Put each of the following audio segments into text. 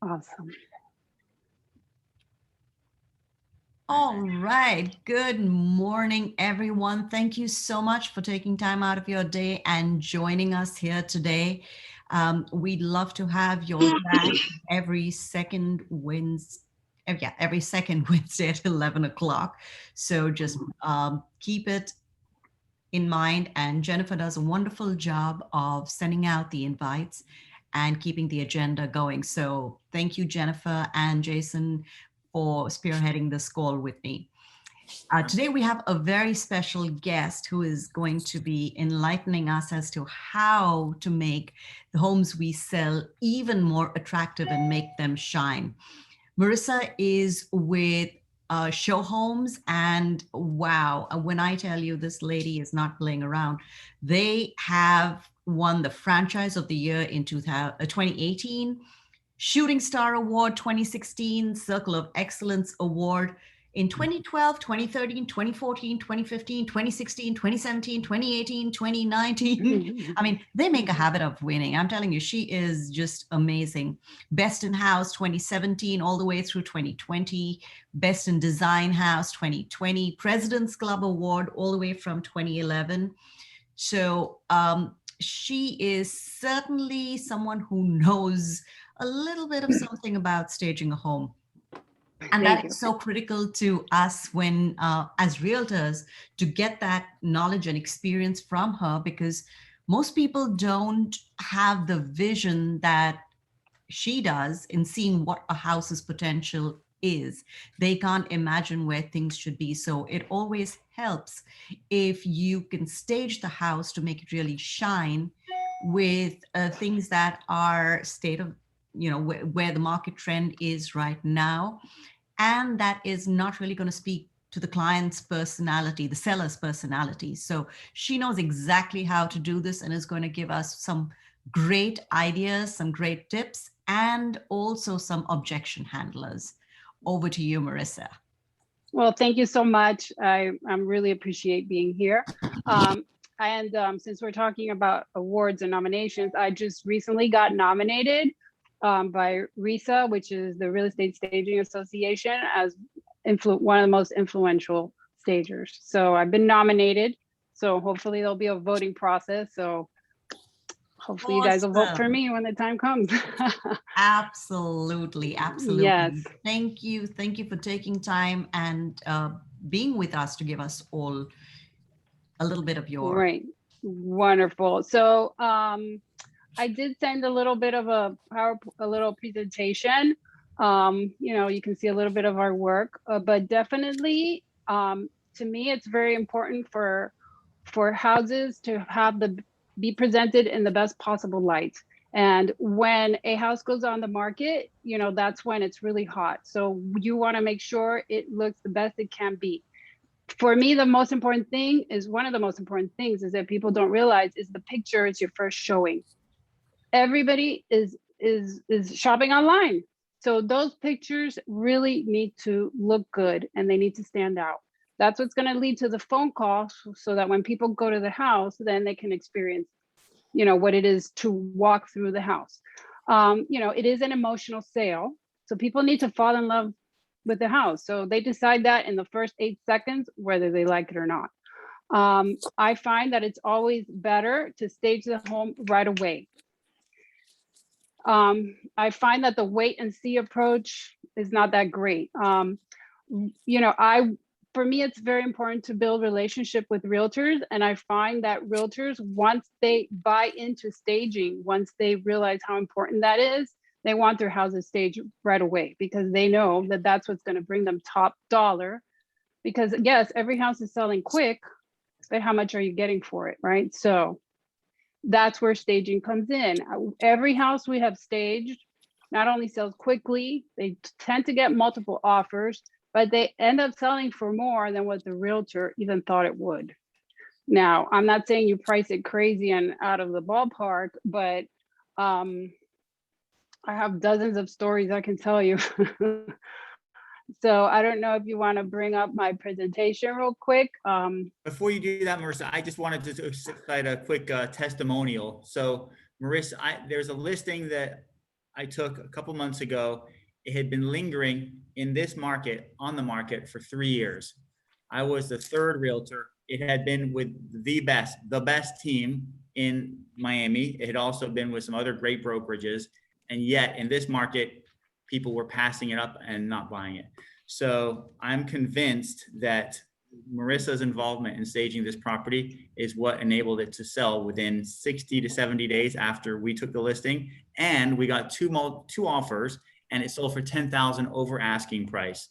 Awesome. All right. Good morning, everyone. Thank you so much for taking time out of your day and joining us here today. We'd love to have your back every second Wednesday. Yeah, every second Wednesday at 11 o'clock. So just keep it in mind. And Jennifer does a wonderful job of sending out the invites and keeping the agenda going. So thank you, Jennifer and Jason, for spearheading this call with me. Today, we have a very special guest who is going to be enlightening us as to how to make the homes we sell even more attractive and make them shine. Marisa is with Showhomes, and wow, when I tell you this lady is not playing around, they have won the Franchise of the Year in 2018, Shooting Star Award 2016, Circle of Excellence Award in 2012, 2013, 2014, 2015, 2016, 2017, 2018, 2019. I mean, they make a habit of winning. I'm telling you, she is just amazing. Best in House 2017 all the way through 2020, Best in Design House 2020, President's Club Award all the way from 2011. So she is certainly someone who knows a little bit of something about staging a home. And Thank that you. is so critical to us when, as realtors, to get that knowledge and experience from her, because most people don't have the vision that she does in seeing what a house's potential is. They can't imagine where things should be. So it always helps if you can stage the house to make it really shine with things that are state of, where the market trend is right now. And that is not really going to speak to the client's personality, the seller's personality. So she knows exactly how to do this and is going to give us some great ideas, some great tips, and also some objection handlers. Over to you, Marissa. Well, thank you so much. I really appreciate being here. And since we're talking about awards and nominations, I just recently got nominated by RISA, which is the Real Estate Staging Association, as one of the most influential stagers. So I've been nominated. So hopefully there'll be a voting process. So hopefully you guys will vote for Awesome. me when the time comes. Absolutely. Yes. Absolutely. Thank you. Thank you for taking time and being with us to give us all a little bit of your. Right. Wonderful. So I did send a little bit of a little presentation. You can see a little bit of our work, but definitely, to me, it's very important for houses to be presented in the best possible light. And when a house goes on the market, that's when it's really hot. So you want to make sure it looks the best it can be. For me, the most important thing is one of the most important things is that people don't realize is the picture is your first showing. Everybody is shopping online, so those pictures really need to look good and they need to stand out. That's what's going to lead to the phone call, so that when people go to the house, then they can experience what it is to walk through the house. It is an emotional sale, so people need to fall in love with the house, so they decide that in the first 8 seconds whether they like it or not. I find that it's always better to stage the home right away. I find that the wait and see approach is not that great. For me, it's very important to build relationship with realtors. And I find that realtors, once they buy into staging, once they realize how important that is, they want their houses staged right away, because they know that that's what's going to bring them top dollar. Because yes, every house is selling quick, but how much are you getting for it, right? So that's where staging comes in. Every house we have staged not only sells quickly, they tend to get multiple offers, but they end up selling for more than what the realtor even thought it would. Now, I'm not saying you price it crazy and out of the ballpark, but I have dozens of stories I can tell you. So I don't know if you want to bring up my presentation real quick. Before you do that, Marissa, I just wanted to cite a quick testimonial. So Marissa, there's a listing that I took a couple months ago. It had been lingering in this market, on the market for 3 years. I was the third realtor. It had been with the best team in Miami. It had also been with some other great brokerages. And yet in this market, people were passing it up and not buying it. So I'm convinced that Marissa's involvement in staging this property is what enabled it to sell within 60 to 70 days after we took the listing. And we got two offers, and it sold for $10,000 over asking price,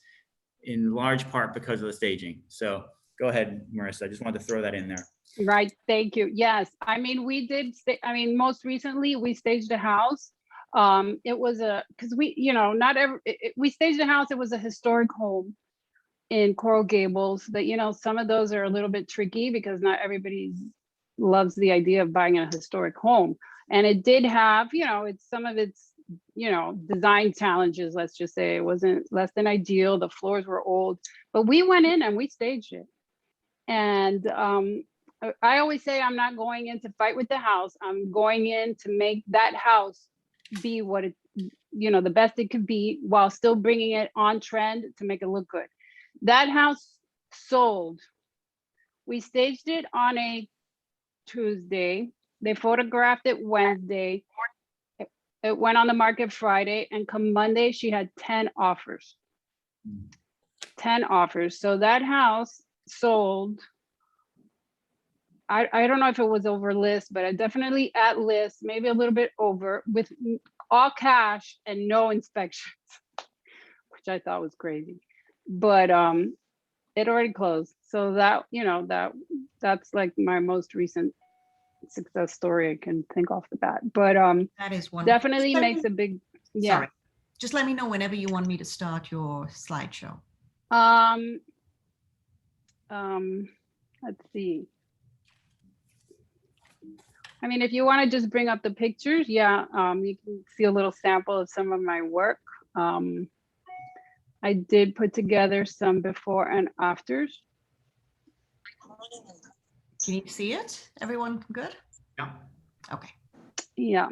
in large part because of the staging. So go ahead, Marissa. I just wanted to throw that in there. Right. Thank you. Yes. I mean, most recently we staged a house. It was because we staged a house. It was a historic home in Coral Gables, but some of those are a little bit tricky because not everybody loves the idea of buying a historic home. And it did have, some of its, design challenges, let's just say. It wasn't less than ideal. The floors were old, but we went in and we staged it. And I always say I'm not going in to fight with the house. I'm going in to make that house be what it, the best it could be, while still bringing it on trend to make it look good. That house sold. We staged it on a Tuesday. They photographed it Wednesday. It went on the market Friday, and come Monday, she had 10 offers. 10 offers. So that house sold. I don't know if it was over list, but definitely at list, maybe a little bit over, with all cash and no inspections, which I thought was crazy. But it already closed. So that, that's like my most recent success story I can think off the bat. But that is one definitely makes a big, yeah. Sorry. Just let me know whenever you want me to start your slideshow. Let's see. I mean, if you want to just bring up the pictures, yeah, you can see a little sample of some of my work. I did put together some before and afters. Can you see it? Everyone good? Yeah. Okay. Yeah.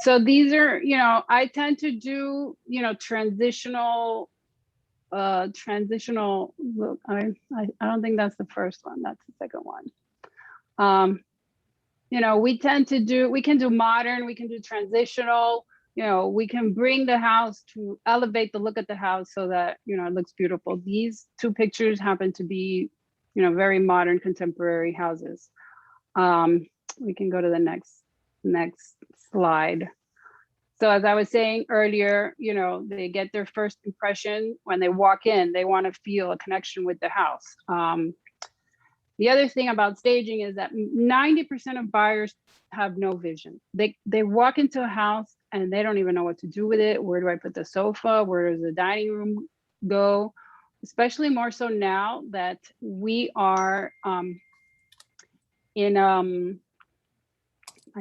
So these are, I tend to do, transitional look. I don't think that's the first one. That's the second one. We can do modern, we can do transitional, we can bring the house to elevate the look at the house so that, it looks beautiful. These two pictures happen to be, very modern contemporary houses. We can go to the next slide. So as I was saying earlier, they get their first impression when they walk in. They want to feel a connection with the house. The other thing about staging is that 90% of buyers have no vision. They walk into a house and they don't even know what to do with it. Where do I put the sofa? Where does the dining room go? Especially more so now that we are my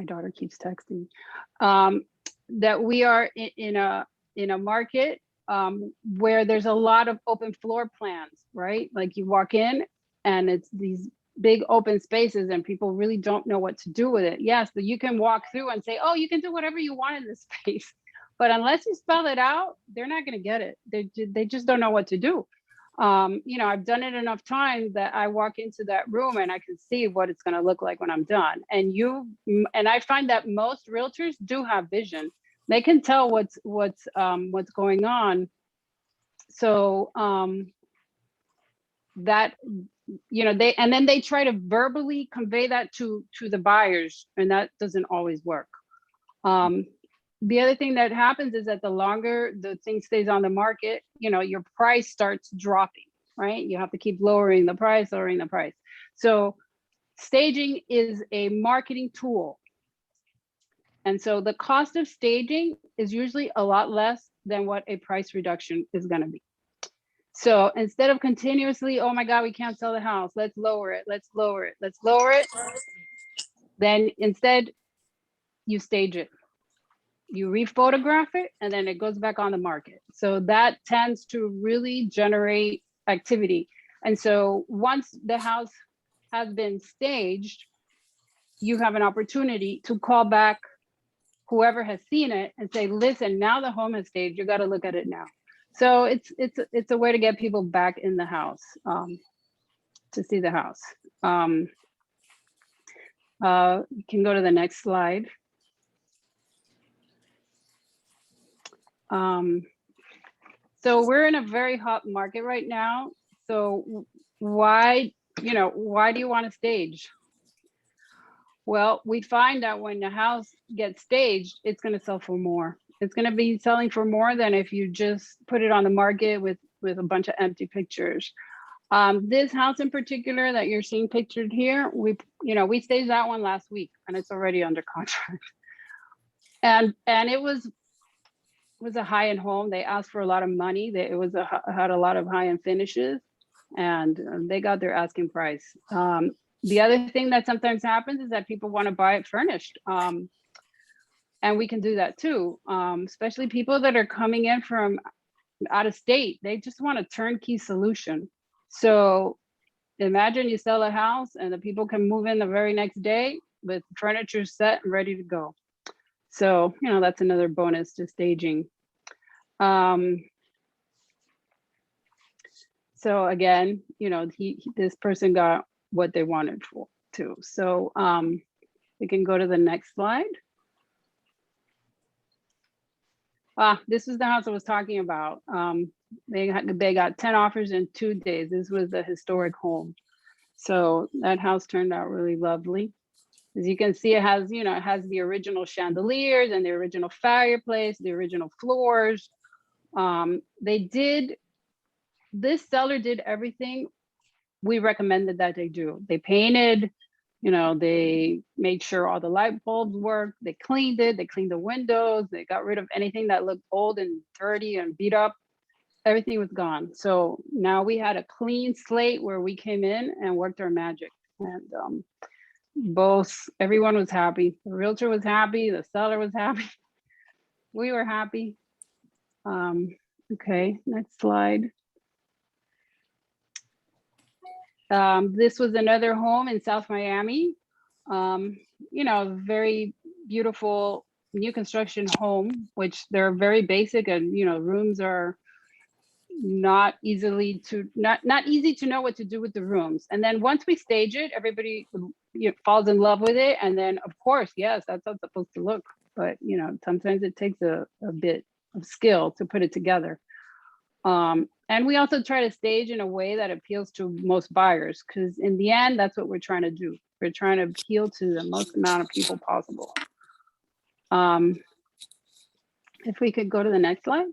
daughter keeps texting, that we are in a market where there's a lot of open floor plans, right? Like you walk in and it's these big open spaces and people really don't know what to do with it. Yes, but you can walk through and say, oh, you can do whatever you want in this space. But unless you spell it out, they're not going to get it. They just don't know what to do. I've done it enough times that I walk into that room and I can see what it's going to look like when I'm done. And I find that most realtors do have vision. They can tell what's going on. So that, they try to verbally convey that to the buyers, and that doesn't always work. The other thing that happens is that the longer the thing stays on the market, your price starts dropping, right? You have to keep lowering the price. So staging is a marketing tool. And so the cost of staging is usually a lot less than what a price reduction is going to be. So instead of continuously, oh my God, we can't sell the house, let's lower it. Then instead you stage it. You rephotograph it, and then it goes back on the market. So that tends to really generate activity. And so once the house has been staged, you have an opportunity to call back whoever has seen it and say, listen, now the home has staged, you got to look at it now. So it's a way to get people back in the house, to see the house. You can go to the next slide. So we're in a very hot market right now. So why do you want to stage? Well, we find that when the house gets staged, it's going to sell for more. It's going to be selling for more than if you just put it on the market with a bunch of empty pictures. This house in particular that you're seeing pictured here, we staged that one last week and it's already under contract. And it was a high-end home. They asked for a lot of money. Had a lot of high-end finishes, and they got their asking price. The other thing that sometimes happens is that people want to buy it furnished. And we can do that too, especially people that are coming in from out of state. They just want a turnkey solution. So imagine you sell a house and the people can move in the very next day with furniture set and ready to go. So, that's another bonus to staging. So again, this person got what they wanted for too. So we can go to the next slide. This is the house I was talking about. They got 10 offers in 2 days. This was a historic home. So that house turned out really lovely. As you can see, it has the original chandeliers and the original fireplace, the original floors. This seller did everything we recommended that they do. They painted, they made sure all the light bulbs worked. They cleaned it. They cleaned the windows. They got rid of anything that looked old and dirty and beat up. Everything was gone. So now we had a clean slate where we came in and worked our magic. And everyone was happy. The realtor was happy. The seller was happy. We were happy. Okay, next slide. This was another home in South Miami. Very beautiful new construction home, which they're very basic, and rooms are not easy to know what to do with the rooms. And then once we stage it, everybody falls in love with it. And then of course, yes, that's how it's supposed to look. But sometimes it takes a bit of skill to put it together. And we also try to stage in a way that appeals to most buyers, because in the end, that's what we're trying to do. We're trying to appeal to the most amount of people possible. If we could go to the next slide.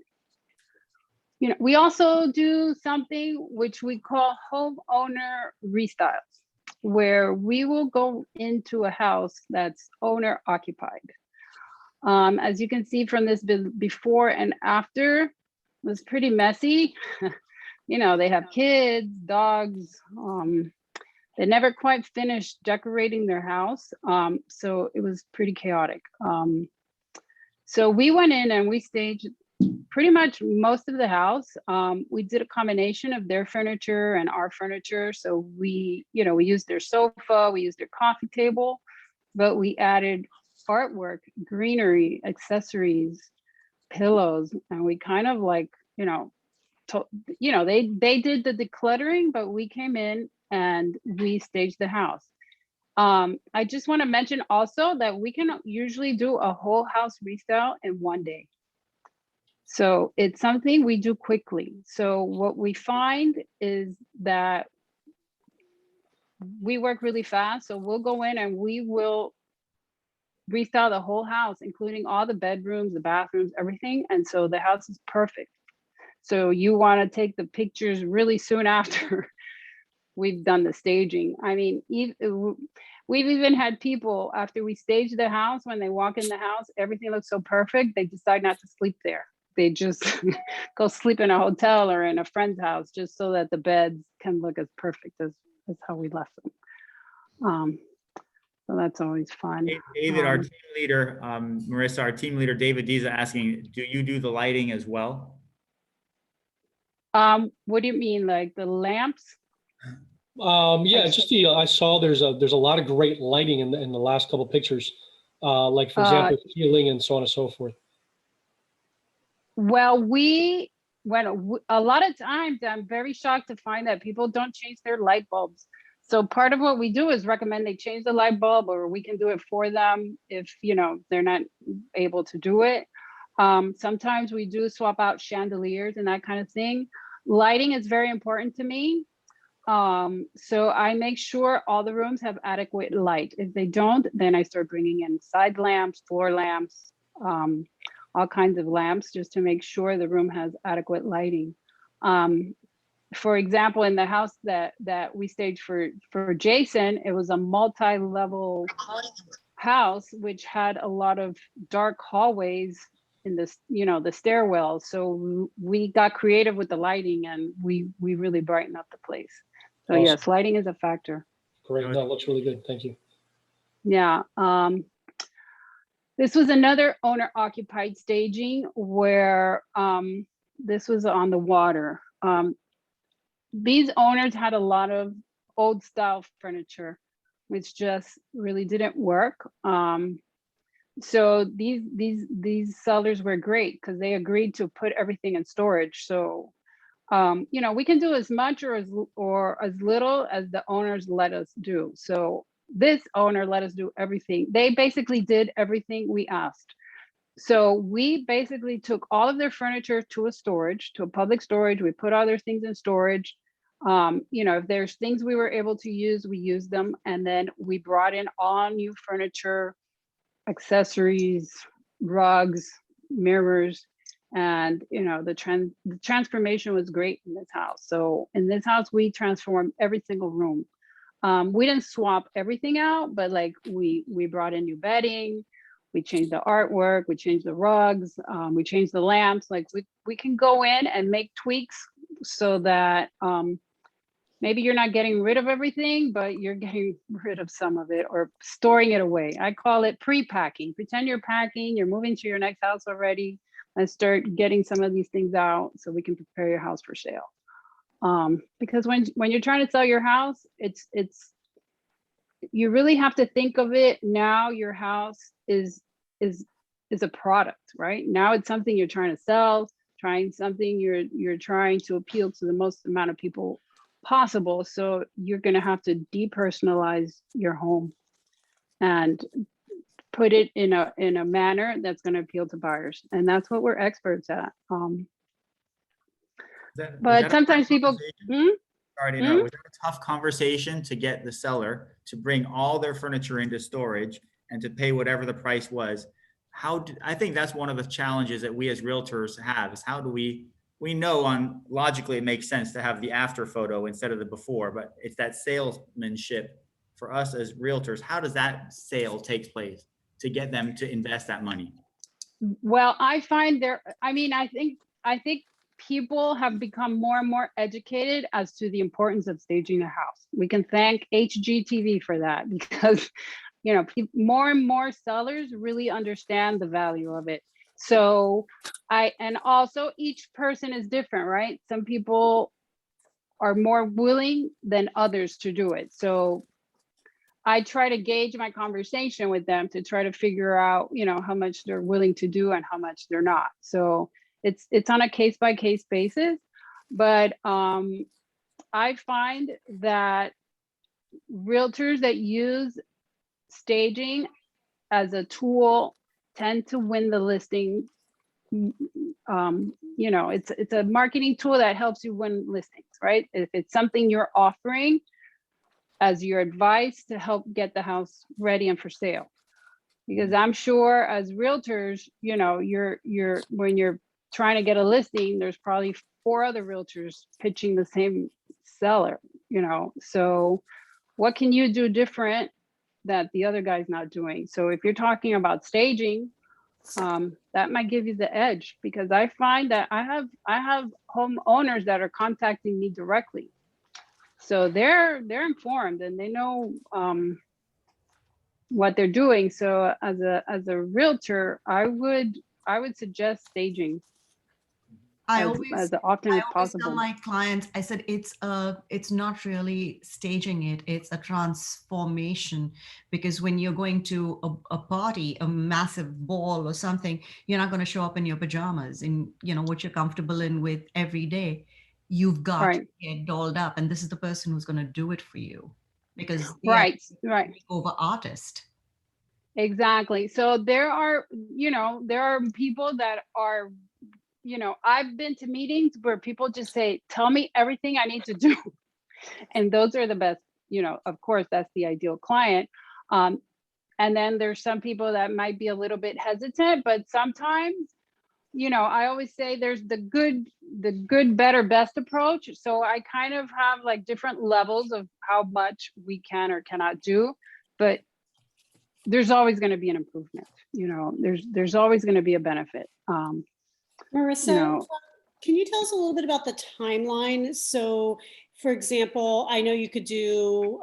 We also do something which we call homeowner restyles, where we will go into a house that's owner occupied. As you can see from this before and after, it was pretty messy. They have kids, dogs. They never quite finished decorating their house. So it was pretty chaotic. So we went in and we staged pretty much most of the house. We did a combination of their furniture and our furniture. So we used their sofa, we used their coffee table, but we added artwork, greenery, accessories, pillows, and we kind of they did the decluttering, but we came in and we staged the house. I just want to mention also that we can usually do a whole house restyle in 1 day. So it's something we do quickly. So what we find is that we work really fast. So we'll go in and we will restyle the whole house, including all the bedrooms, the bathrooms, everything. And so the house is perfect. So you want to take the pictures really soon after we've done the staging. I mean, we've even had people, after we stage the house, when they walk in the house, everything looks so perfect, they decide not to sleep there. They just go sleep in a hotel or in a friend's house just so that the beds can look as perfect as how we left them. So that's always fun. David, our team leader, Marissa, our team leader, David Diza, asking, do you do the lighting as well? What do you mean, like the lamps? Yeah, just I saw there's a lot of great lighting in the last couple of pictures. Like, for example, ceiling and so on and so forth? Well, a lot of times I'm very shocked to find that people don't change their light bulbs. So part of what we do is recommend they change the light bulb, or we can do it for them if, they're not able to do it. Sometimes we do swap out chandeliers and that kind of thing. Lighting is very important to me. So I make sure all the rooms have adequate light. If they don't, then I start bringing in side lamps, floor lamps, all kinds of lamps, just to make sure the room has adequate lighting. For example, in the house that we staged for Jason, it was a multi-level house, which had a lot of dark hallways in this, the stairwell. So we got creative with the lighting, and we really brightened up the place. So Awesome. yes, lighting is a factor. Great. No, it looks really good. Thank you. Yeah. This was another owner occupied staging where this was on the water. These owners had a lot of old style furniture, which just really didn't work. So these sellers were great because they agreed to put everything in storage. So we can do as much or as little as the owners let us do. So this owner let us do everything. They basically did everything we asked. So we basically took all of their furniture to a public storage. We put all their things in storage. If there's things we were able to use, we used them. And then we brought in all new furniture, accessories, rugs, mirrors. And, the transformation was great in this house. So in this house, we transformed every single room. We didn't swap everything out, but like we brought in new bedding, we changed the artwork, we changed the rugs, we changed the lamps. Like we can go in and make tweaks so that maybe you're not getting rid of everything, but you're getting rid of some of it or storing it away. I call it pre-packing. Pretend you're packing, you're moving to your next house already, and start getting some of these things out so we can prepare your house for sale. Because when you're trying to sell your house, it's you really have to think of it now. Your house is a product, right? Now it's something you're trying to sell, something you're trying to appeal to the most amount of people possible. So you're going to have to depersonalize your home and put it in a manner that's going to appeal to buyers, and that's what we're experts at. But sometimes people. Sorry to know. Was that a tough conversation to get the seller to bring all their furniture into storage and to pay whatever the price was? I think that's one of the challenges that we as realtors have, is how do we know logically it makes sense to have the after photo instead of the before, but it's that salesmanship for us as realtors. How does that sale take place to get them to invest that money? Well, I find I think people have become more and more educated as to the importance of staging a house. We can thank HGTV for that, because more and more sellers really understand the value of it. So and also each person is different, right? Some people are more willing than others to do it. So I try to gauge my conversation with them to try to figure out, how much they're willing to do and how much they're not. So it's on a case by case basis, but I find that realtors that use staging as a tool tend to win the listing. It's a marketing tool that helps you win listings, right? If it's something you're offering as your advice to help get the house ready and for sale. Because I'm sure as realtors, you're when you're trying to get a listing, there's probably 4 other realtors pitching the same seller, so what can you do different that the other guy's not doing? So if you're talking about staging, that might give you the edge, because I find that I have homeowners that are contacting me directly. So they're informed and they know what they're doing. So as a realtor, I would suggest staging. I as, always as often I as always tell possible. my clients, I said it's not really staging it, it's a transformation. Because when you're going to a party, a massive ball or something, you're not going to show up in your pajamas in, what you're comfortable in with every day. You've got to Right, get dolled up, and this is the person who's going to do it for you, because they are right, right. over artist. Exactly. So there are, there are people that are, I've been to meetings where people just say, tell me everything I need to do. And those are the best, of course, that's the ideal client. And then there's some people that might be a little bit hesitant, but sometimes, I always say there's the good, better, best approach. So I kind of have like different levels of how much we can or cannot do, but there's always going to be an improvement. There's always going to be a benefit. Marisa, can you tell us a little bit about the timeline? So, for example, I know you could do,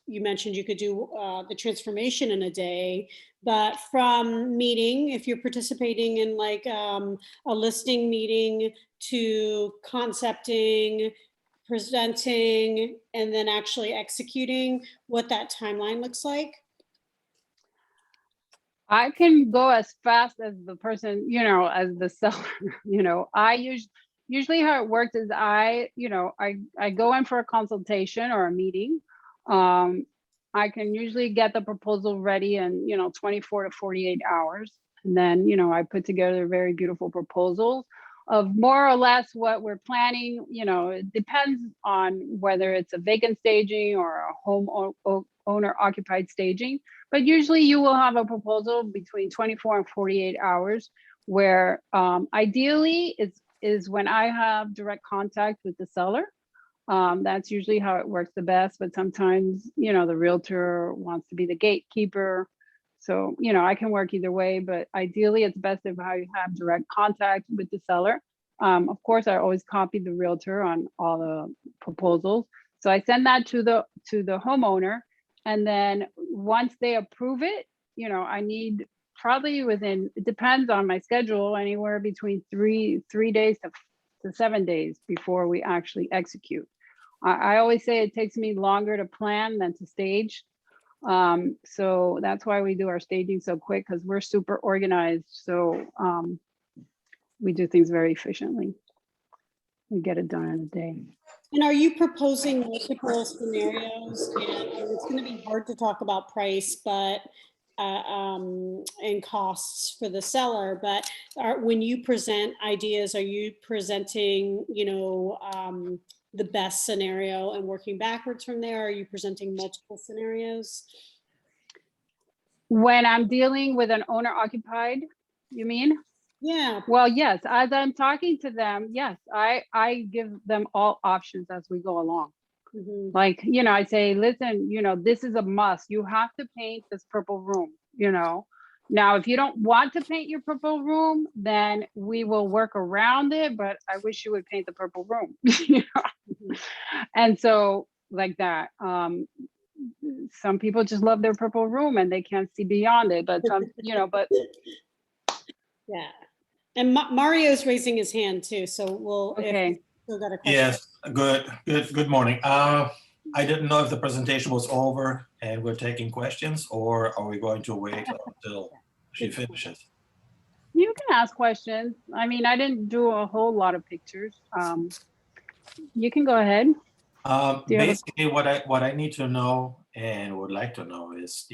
you mentioned you could do the transformation in a day, but from meeting, if you're participating in like a listing meeting, to concepting, presenting, and then actually executing, what that timeline looks like? I can go as fast as the person, as the seller. Usually how it works is I go in for a consultation or a meeting. I can usually get the proposal ready in 24 to 48 hours, and then I put together very beautiful proposals of more or less what we're planning. It depends on whether it's a vacant staging or a home owner occupied staging. But usually you will have a proposal between 24 and 48 hours, where ideally is when I have direct contact with the seller. That's usually how it works the best. But sometimes, the realtor wants to be the gatekeeper. So, I can work either way, but ideally it's best if I have direct contact with the seller. Of course, I always copy the realtor on all the proposals. So I send that to the homeowner. And then once they approve it, I need probably it depends on my schedule, anywhere between three days to 7 days before we actually execute. I always say it takes me longer to plan than to stage. So that's why we do our staging so quick, because we're super organized. So we do things very efficiently. We get it done in a day. And are you proposing multiple scenarios? And it's going to be hard to talk about price, but and costs for the seller. But when you present ideas, are you presenting, the best scenario and working backwards from there? Are you presenting multiple scenarios? When I'm dealing with an owner occupied, you mean? Yeah. Well, yes, as I'm talking to them, yes, I give them all options as we go along. Mm-hmm. Like, I say, listen, this is a must. You have to paint this purple room, Now, if you don't want to paint your purple room, then we will work around it, but I wish you would paint the purple room. And so like that. Some people just love their purple room and they can't see beyond it, but but yeah. And Mario's raising his hand too, so we'll. Okay. Still got a question. Yes, good morning. I didn't know if the presentation was over and we're taking questions, or are we going to wait until she finishes? You can ask questions. I mean, I didn't do a whole lot of pictures. You can go ahead. Basically, what I need to know and would like to know is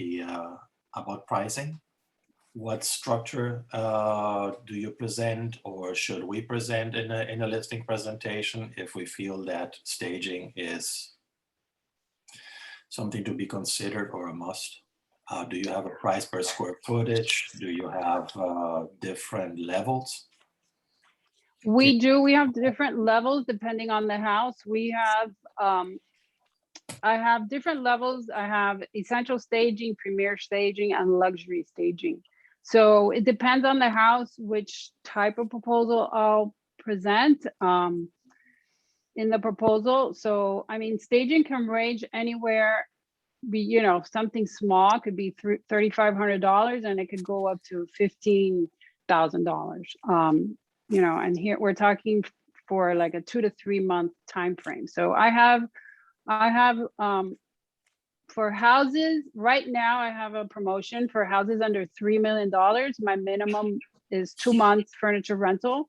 about pricing. What structure do you present, or should we present in a listing presentation if we feel that staging is something to be considered or a must? Do you have a price per square footage? Do you have different levels? We do. We have different levels depending on the house. We have, I have different levels. I have essential staging, premier staging, and luxury staging. So it depends on the house, which type of proposal I'll present in the proposal. So, I mean, staging can range anywhere, something small could be $3,500 and it could go up to $15,000. and here we're talking for like a 2 to 3 month time frame. So I have for houses right now, I have a promotion for houses under $3 million. My minimum is 2 months furniture rental,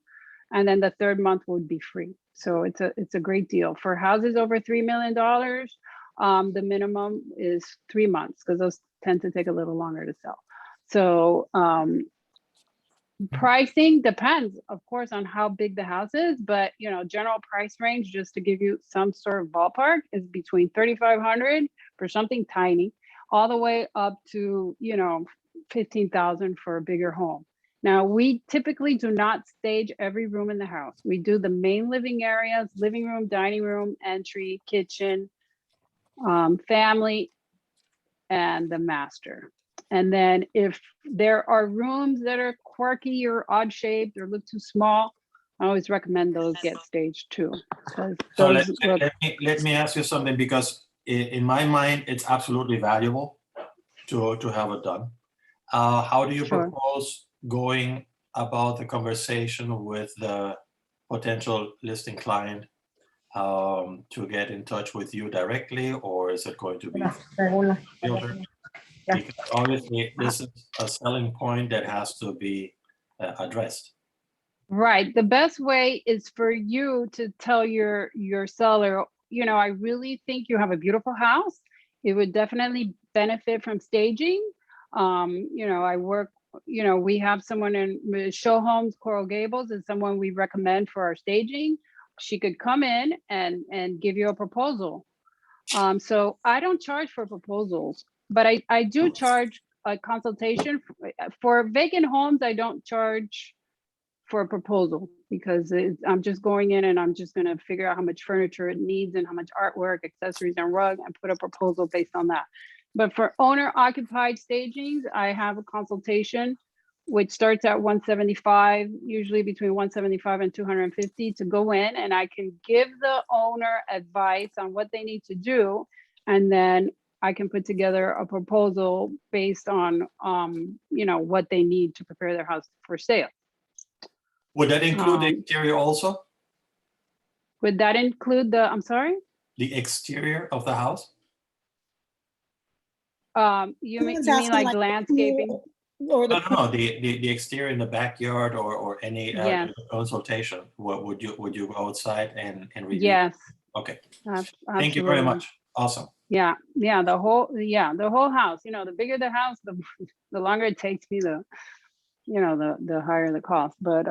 and then the third month would be free. So it's a great deal for houses over $3 million. The minimum is 3 months because those tend to take a little longer to sell. So pricing depends, of course, on how big the house is, but general price range, just to give you some sort of ballpark, is between $3,500 for something tiny, all the way up to $15,000 for a bigger home. Now, we typically do not stage every room in the house. We do the main living areas: living room, dining room, entry, kitchen, family, and the master. And then if there are rooms that are quirky or odd shaped or look too small, I always recommend those get staged too. So let me ask you something, because in my mind, it's absolutely valuable to have it done. How do you propose going about the conversation with the potential listing client, to get in touch with you directly, or is it going to be builder? Because obviously this is a selling point that has to be addressed. Right. The best way is for you to tell your seller, I really think you have a beautiful house. It would definitely benefit from staging. I work, we have someone in Showhomes, Coral Gables is someone we recommend for our staging. She could come in and give you a proposal. So I don't charge for proposals, but I do charge a consultation. For vacant homes, I don't charge for a proposal because I'm just going in and I'm just going to figure out how much furniture it needs and how much artwork, accessories, and rug, and put a proposal based on that. But for owner occupied stagings, I have a consultation which starts at $175, usually between $175 and $250, to go in, and I can give the owner advice on what they need to do, and then I can put together a proposal based on what they need to prepare their house for sale. Would that include the exterior also? Would that include I'm sorry? The exterior of the house? You mean like landscaping? Or No, the exterior in the backyard or any Yes. consultation. What would you go outside and review? Yes. Okay. Absolutely. Thank you very much. Awesome. Yeah, the whole house. The bigger the house, the longer it takes me, the higher the cost. But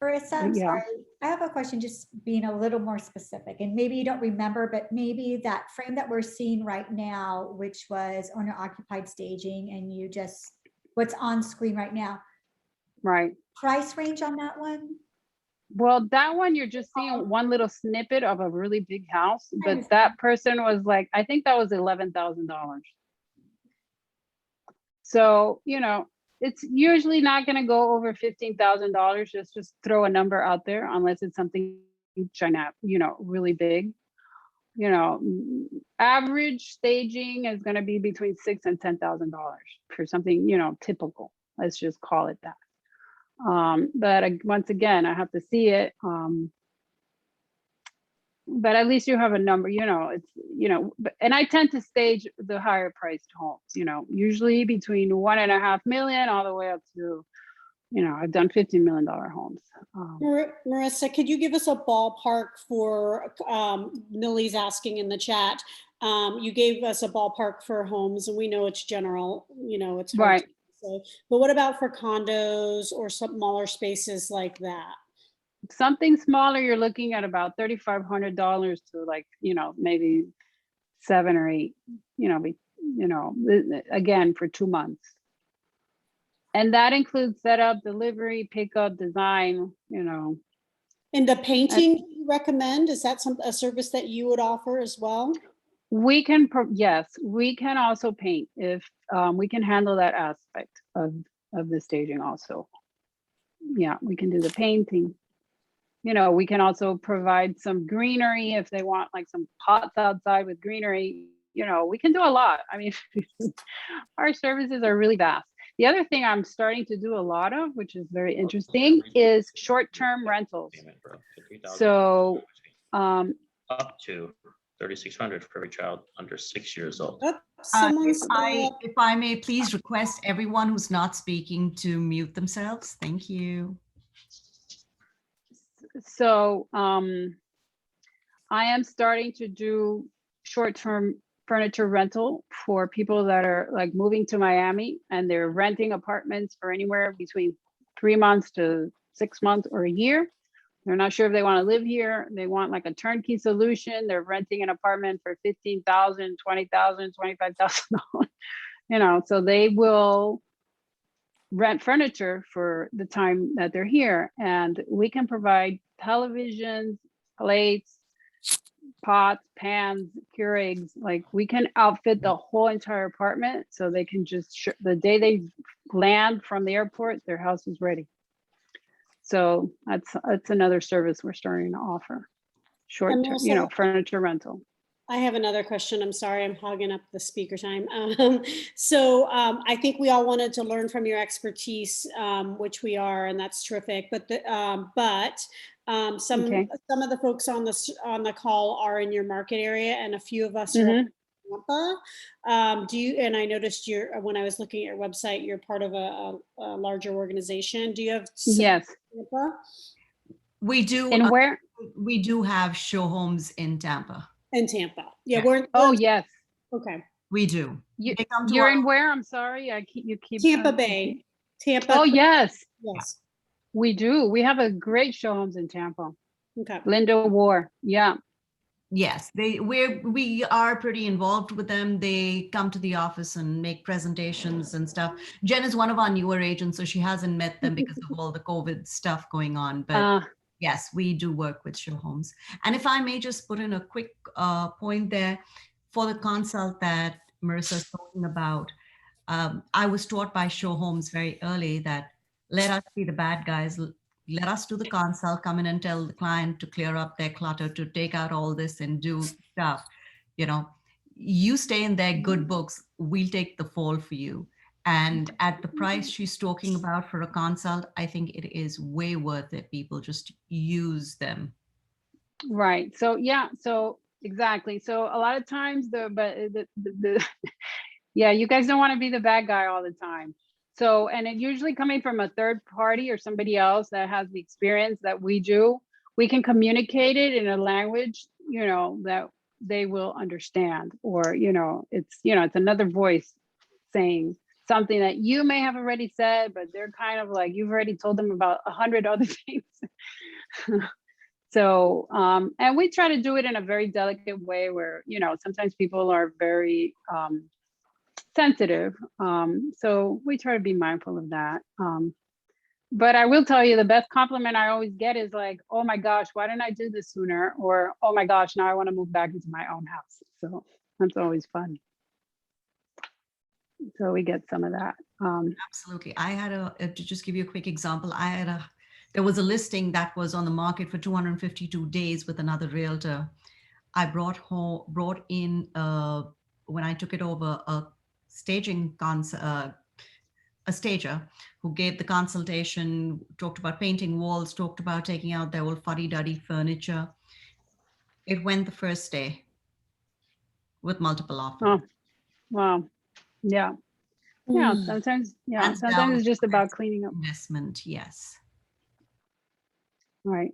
Marisa, I'm sorry. I have a question, just being a little more specific, and maybe you don't remember, but maybe that frame that we're seeing right now, which was owner occupied staging, and what's on screen right now. Right. Price range on that one? Well, that one, you're just seeing one little snippet of a really big house, but that person was like, I think that was $11,000. So, it's usually not going to go over $15,000. Just throw a number out there, unless it's something China, really big. Average staging is going to be between $6,000 and $10,000 for something, typical. Let's just call it that. But once again, I have to see it. But at least you have a number, and I tend to stage the higher priced homes, usually between 1.5 million all the way up to, I've done $15 million homes. Marisa, could you give us a ballpark for, Millie's asking in the chat. You gave us a ballpark for homes, and we know it's general, it's hard right. to say. But what about for condos or smaller spaces like that? Something smaller, you're looking at about $3,500 to maybe 7 or 8, again, for 2 months. And that includes setup, delivery, pickup, design, And the painting you recommend, is that a service that you would offer as well? We can, yes, we can also paint if we can handle that aspect of the staging also. Yeah, we can do the painting. We can also provide some greenery if they want, like some pots outside with greenery. We can do a lot. I mean, our services are really vast. The other thing I'm starting to do a lot of, which is very interesting, is short-term rentals. So up to 3,600 for every child under 6 years old. Oh, someone's If I may please request everyone who's not speaking to mute themselves. Thank you. So I am starting to do short-term furniture rental for people that are like moving to Miami and they're renting apartments for anywhere between 3 months to 6 months or a year. They're not sure if they want to live here. They want like a turnkey solution. They're renting an apartment for $15,000, $20,000, $25,000. You know, so they will rent furniture for the time that they're here, and we can provide televisions, plates, pots, pans, Keurigs. Like we can outfit the whole entire apartment so they can just the day they land from the airport, their house is ready. So that's another service we're starting to offer. Short term, you know, furniture rental. I have another question. I'm sorry, I'm hogging up the speaker time. I think we all wanted to learn from your expertise, which we are, and that's terrific. But some of the folks on the call are in your market area, and a few of us are in Tampa. And I noticed when I was looking at your website, you're part of a larger organization. Do you have? Yes. Tampa? We do. And where? We do have Showhomes in Tampa. In Tampa. Yeah. Oh, yes. Okay. We do. You're in where? I'm sorry. You keep Tampa Bay. Tampa. Oh, yes. Yes. We do. We have a great Showhomes in Tampa. Okay. Linda War. Yeah. Yes, we are pretty involved with them. They come to the office and make presentations and stuff. Jen is one of our newer agents, so she hasn't met them because of all the COVID stuff going on. But yes, we do work with Showhomes. And if I may just put in a quick point there for the consult that Marisa is talking about, I was taught by Showhomes very early that let us be the bad guys. Let us do the consult, come in and tell the client to clear up their clutter, to take out all this and do stuff. You know, you stay in their good books, we'll take the fall for you. And at the price she's talking about for a consult, I think it is way worth it. People just use them. Right. So, yeah, so exactly. So a lot of times yeah, you guys don't want to be the bad guy all the time. So, and it usually coming from a third party or somebody else that has the experience that we do, we can communicate it in a language, you know, that they will understand, or, you know, it's another voice saying something that you may have already said, but they're kind of like, you've already told them about 100 other things. So, and we try to do it in a very delicate way where, you know, sometimes people are very, sensitive. So we try to be mindful of that. But I will tell you, the best compliment I always get is like, oh my gosh, why didn't I do this sooner? Or, oh my gosh, now I want to move back into my own house. So that's always fun. So we get some of that. Absolutely. I had to just give you a quick example. There was a listing that was on the market for 252 days with another realtor. I brought in, when I took it over, a stager who gave the consultation, talked about painting walls, talked about taking out their old fuddy-duddy furniture. It went the first day with multiple offers. Oh, wow. Yeah. Yeah. Sometimes, yeah. Sometimes it's just about cleaning up. Investment, yes. Right.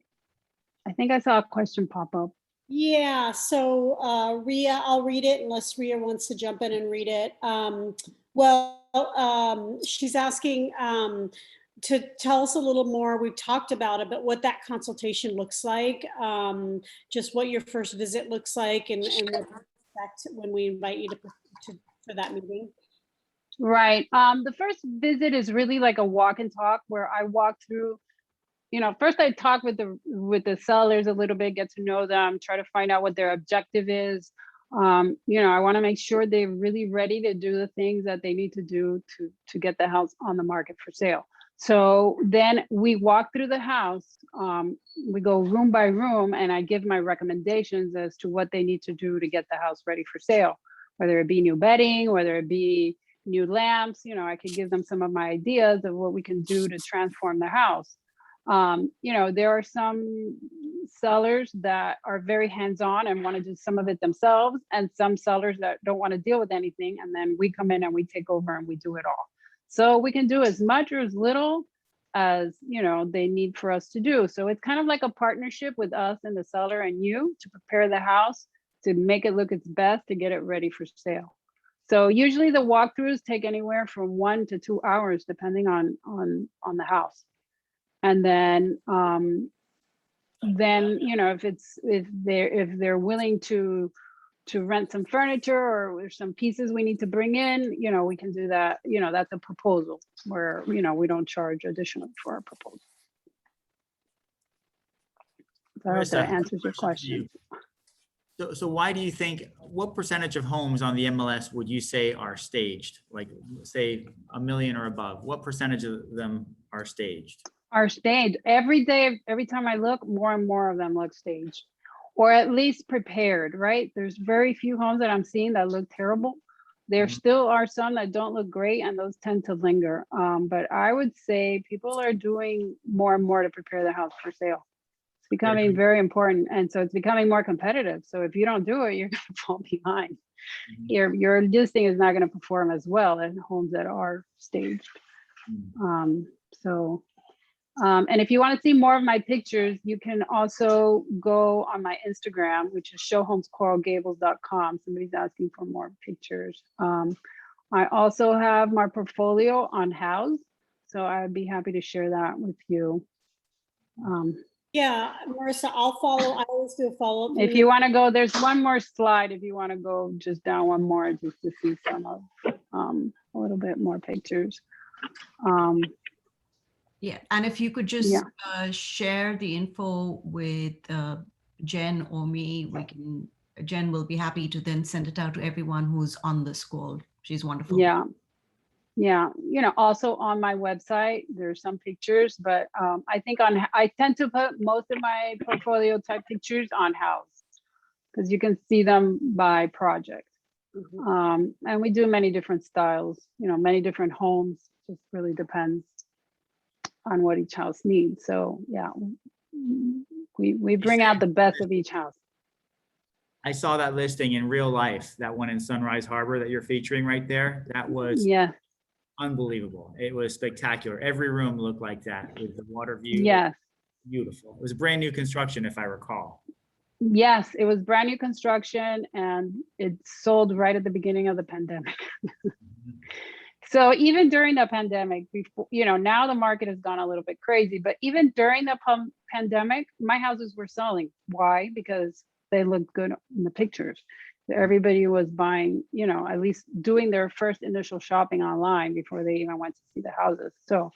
I think I saw a question pop up. Yeah, so Ria, I'll read it unless Ria wants to jump in and read it. She's asking to tell us a little more. We've talked about it, but what that consultation looks like, just what your first visit looks like, and what to expect when we invite you to that meeting. Right. The first visit is really like a walk and talk where I walk through. You know, first I talk with the sellers a little bit, get to know them, try to find out what their objective is. You know, I want to make sure they're really ready to do the things that they need to do to get the house on the market for sale. So then we walk through the house, we go room by room, and I give my recommendations as to what they need to do to get the house ready for sale, whether it be new bedding, whether it be, new lamps, I could give them some of my ideas of what we can do to transform the house. There are some sellers that are very hands-on and want to do some of it themselves, and some sellers that don't want to deal with anything, and then we come in and we take over and we do it all. So we can do as much or as little as they need for us to do. So it's kind of like a partnership with us and the seller and you to prepare the house, to make it look its best, to get it ready for sale. So usually the walkthroughs take anywhere from 1 to 2 hours, depending on the house. And then if they're willing to rent some furniture, or there's some pieces we need to bring in, we can do that. That's a proposal where we don't charge additionally for a proposal. So I hope that answers your question. So why do you think, what percentage of homes on the MLS would you say are staged? Like, say 1 million or above, what percentage of them are staged? Are staged. Every day, every time I look, more and more of them look staged, or at least prepared, right? There's very few homes that I'm seeing that look terrible. There still are some that don't look great, and those tend to linger. But I would say people are doing more and more to prepare the house for sale. It's becoming very important, and so it's becoming more competitive. So if you don't do it, you're going to fall behind. Your listing is not going to perform as well as homes that are staged. And if you want to see more of my pictures, you can also go on my Instagram, which is showhomescoralgables.com. Somebody's asking for more pictures. I also have my portfolio on House, so I'd be happy to share that with you. Yeah, Marisa, I'll follow. I always do a follow-up. If you want to go, there's one more slide. If you want to go just down one more, just to see some of a little bit more pictures. Yeah, and if you could just share the info with Jen or me, Jen will be happy to then send it out to everyone who's on this call. She's wonderful. Yeah. Also on my website, there's some pictures, but I tend to put most of my portfolio type pictures on House, because you can see them by project. And we do many different styles, many different homes. Just really depends on what each house needs. So yeah, we bring out the best of each house. I saw that listing in real life, that one in Sunrise Harbor that you're featuring right there. That was unbelievable. It was spectacular. Every room looked like that with the water view. Yes. Beautiful. It was brand new construction, if I recall. Yes, it was brand new construction, and it sold right at the beginning of the pandemic. So even during the pandemic, before, now the market has gone a little bit crazy, but even during the pandemic, my houses were selling. Why? Because they looked good in the pictures. Everybody was buying, at least doing their first initial shopping online before they even went to see the houses. So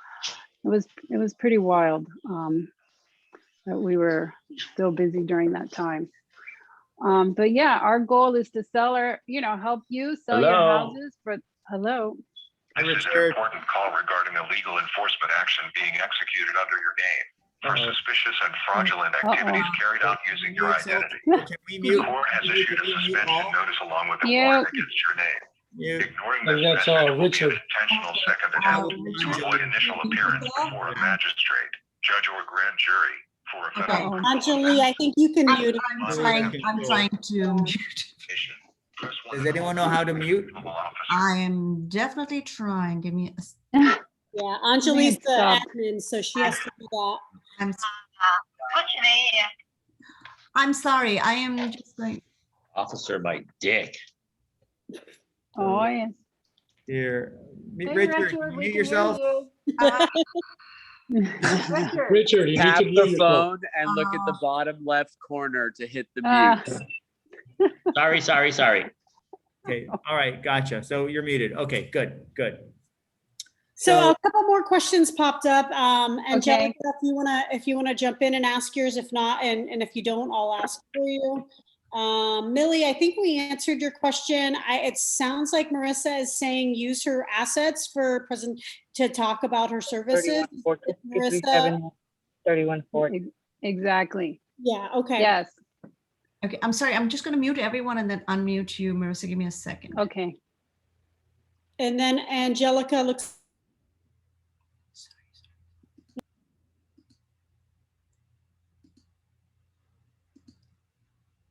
it was pretty wild that we were still busy during that time. But yeah, our goal is to help you sell your houses for, hello. This is an important call regarding a legal enforcement action being executed under your name for suspicious and fraudulent activities carried out using your identity. The court has issued a suspension notice along with a warrant against your name. Ignoring this message will be an intentional second attempt to avoid initial appearance before a magistrate, judge, or grand jury for a federal. Anjali, I think you can mute. I'm trying to mute. Does anyone know how to mute? I am definitely trying. Give me a. Yeah, Anjali's the admin, so she has to do that. I'm sorry. I am just like. Officer by Dick. Oh yes. Here, Hey, Richard, mute yourself. Richard, you Tap need to mute the yourself. phone and look at the bottom left corner to hit the mute. Sorry. Okay, all right, gotcha. So you're muted. Okay, good. So a couple more questions popped up. Angelica, if you wanna jump in and ask yours, if not, and if you don't, I'll ask for you. Millie, I think we answered your question. It sounds like Marisa is saying use her assets to talk about her services. Marisa? 3140. Exactly. Yeah, okay. Yes. Okay, I'm sorry. I'm just going to mute everyone and then unmute you, Marisa. Give me a second. Okay. And then Angelica looks.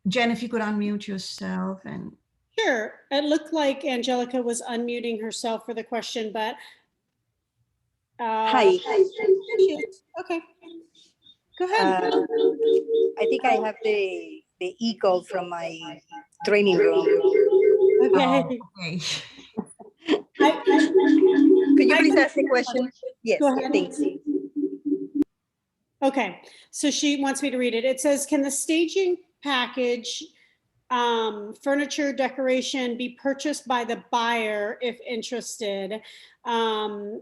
Jen, if you could unmute yourself and. Sure. It looked like Angelica was unmuting herself for the question, but. Hi. Okay. Go ahead. I think I have the echo from my training room. Okay. Okay. Could you please ask the question? Yes, Go ahead. thanks. Okay, so she wants me to read it. It says, can the staging package, furniture decoration be purchased by the buyer if interested? I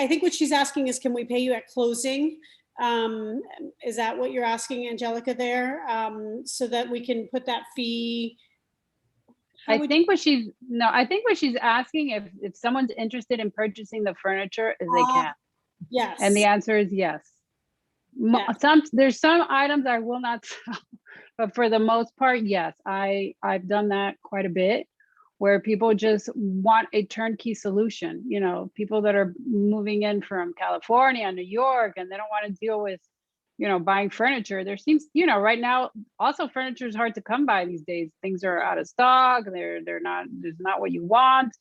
think what she's asking is, can we pay you at closing? Is that what you're asking, Angelica, there? So that we can put that fee. I think what she's asking if someone's interested in purchasing the furniture, is they can. Yes. And the answer is yes. Yes. There's some items I will not sell, but for the most part, yes. I've done that quite a bit, where people just want a turnkey solution. You know, people that are moving in from California, New York, and they don't want to deal with, you know, buying furniture. There seems, you know, right now, also furniture is hard to come by these days. Things are out of stock. There's not what you want.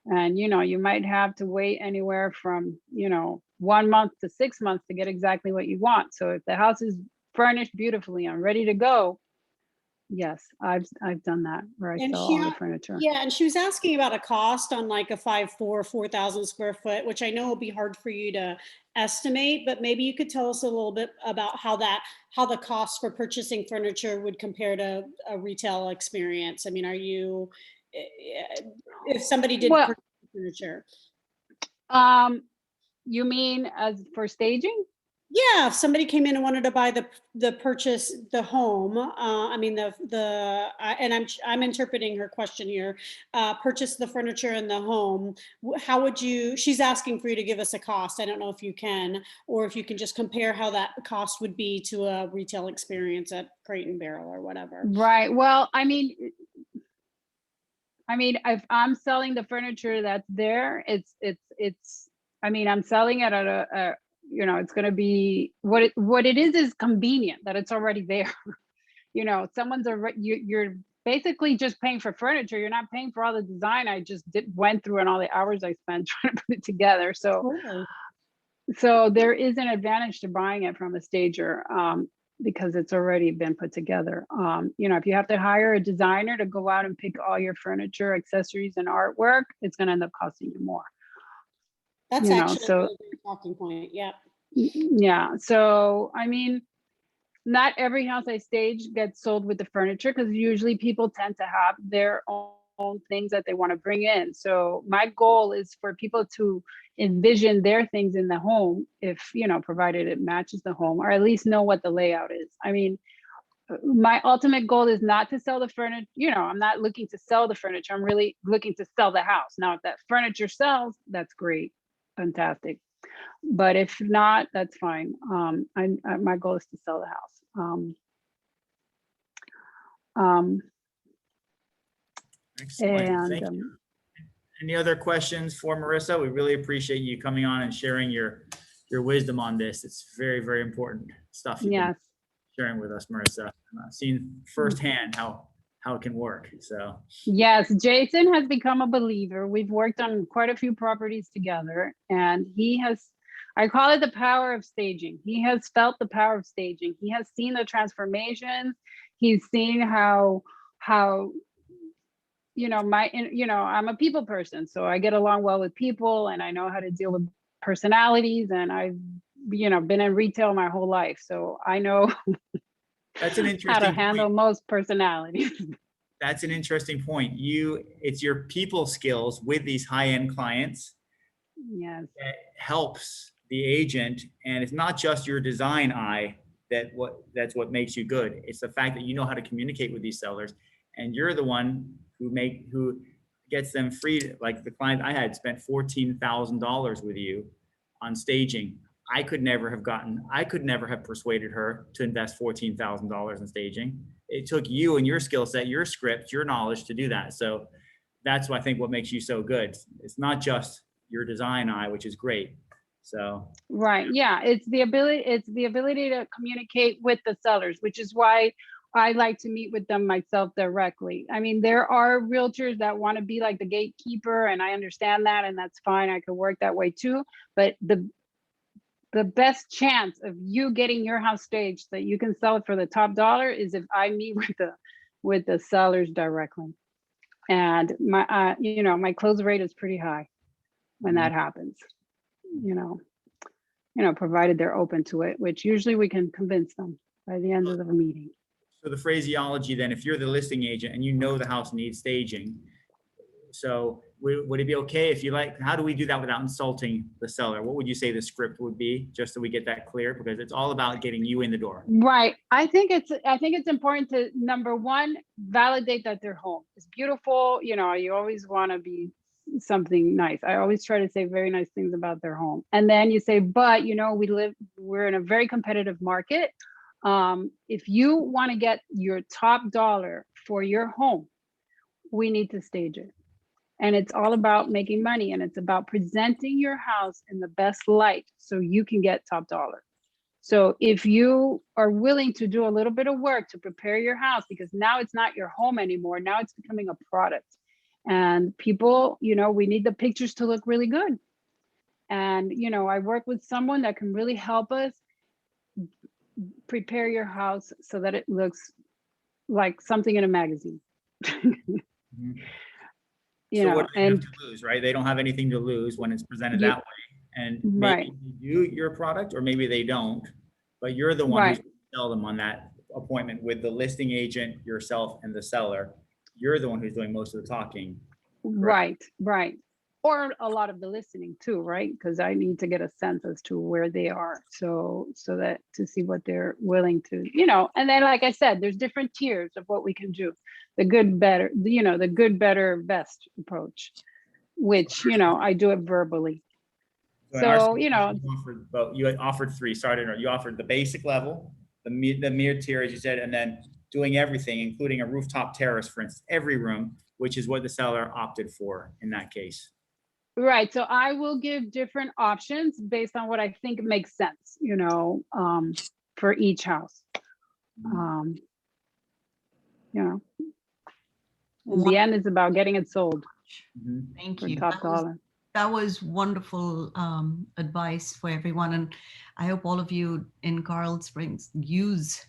And, you know, you might have to wait anywhere from, you know, 1 month to 6 months to get exactly what you want. So if the house is furnished beautifully and ready to go, yes, I've done that, where I sell all the furniture. Yeah, and she was asking about a cost on like a 4,000 square foot, which I know will be hard for you to estimate, but maybe you could tell us a little bit about how the cost for purchasing furniture would compare to a retail experience. I mean, if somebody did purchase furniture? You mean as for staging? Yeah, if somebody came in and wanted to buy the home, and I'm interpreting her question here, purchase the furniture and the home, how would you, she's asking for you to give us a cost. I don't know if you can, or if you can just compare how that cost would be to a retail experience at Crate and Barrel or whatever. Right, well, I mean, if I'm selling the furniture that's there, I'm selling it at a you know, it's going to be what it is convenient that it's already there. You know, you're basically just paying for furniture. You're not paying for all the design I just went through and all the hours I spent trying to put it together. So there is an advantage to buying it from a stager, because it's already been put together. You know, if you have to hire a designer to go out and pick all your furniture, accessories, and artwork, it's going to end up costing you more. That's actually a really great talking point. Yeah. Yeah. So, I mean, not every house I stage gets sold with the furniture, because usually people tend to have their own things that they want to bring in. So my goal is for people to envision their things in the home, if, you know, provided it matches the home, or at least know what the layout is. I mean, my ultimate goal is not to sell the furniture. You know, I'm not looking to sell the furniture. I'm really looking to sell the house. Now, if that furniture sells, that's great. Fantastic. But if not, that's fine. My goal is to sell the house. Excellent. Thank you. Any other questions for Marisa? We really appreciate you coming on and sharing your wisdom on this. It's very, very important stuff you've been sharing with us, Marisa. I've seen firsthand how it can work. So yes, Jason has become a believer. We've worked on quite a few properties together, and I call it the power of staging. He has felt the power of staging. He has seen the transformations. He's seen how you know, I'm a people person, so I get along well with people, and I know how to deal with personalities, and I've, you know, been in retail my whole life, so I know that's an interesting how to handle most personalities. That's an interesting point. It's your people skills with these high-end clients that helps the agent, and it's not just your design eye that's what makes you good. It's the fact that you know how to communicate with these sellers, and you're the one who gets them free. Like the client I had spent $14,000 with you on staging. I could never have persuaded her to invest $14,000 in staging. It took you and your skill set, your script, your knowledge to do that. So that's what I think what makes you so good. It's not just your design eye, which is great. So right, yeah, it's the ability to communicate with the sellers, which is why I like to meet with them myself directly. I mean, there are realtors that want to be like the gatekeeper, and I understand that, and that's fine. I could work that way too. But the best chance of you getting your house staged so that you can sell it for the top dollar is if I meet with the sellers directly. And my my close rate is pretty high when that happens. Provided they're open to it, which usually we can convince them by the end of the meeting. So the phraseology then, if you're the listing agent and you know the house needs staging, so would it be okay if you like, how do we do that without insulting the seller? What would you say the script would be, just so we get that clear? Because it's all about getting you in the door. Right. I think it's important to, number one, validate that their home is beautiful. You always want to be something nice. I always try to say very nice things about their home. And then you say, but we're in a very competitive market. If you want to get your top dollar for your home, we need to stage it. And it's all about making money, and it's about presenting your house in the best light so you can get top dollar. So if you are willing to do a little bit of work to prepare your house, because now it's not your home anymore, now it's becoming a product. And people, we need the pictures to look really good. And, I work with someone that can really help us prepare your house so that it looks like something in a magazine. So what do they have to lose, right? They don't have anything to lose when it's presented that way. And maybe they do your product, or maybe they don't, but you're the one who's going to sell them on that appointment with the listing agent, yourself, and the seller. You're the one who's doing most of the talking. Correct? Right. Or a lot of the listening too, right? Because I need to get a sense as to where they are. So that to see what they're willing to, and then, like I said, there's different tiers of what we can do. The good, better, the good, better, best approach, which, I do it verbally. So, you offered three, you offered the basic level, the mid-tier, as you said, and then doing everything, including a rooftop terrace, for instance, every room, which is what the seller opted for in that case. Right. So I will give different options based on what I think makes sense, for each house. In the end, it's about getting it sold. Thank for you. Top dollar. That was wonderful advice for everyone. And I hope all of you in Coral Springs use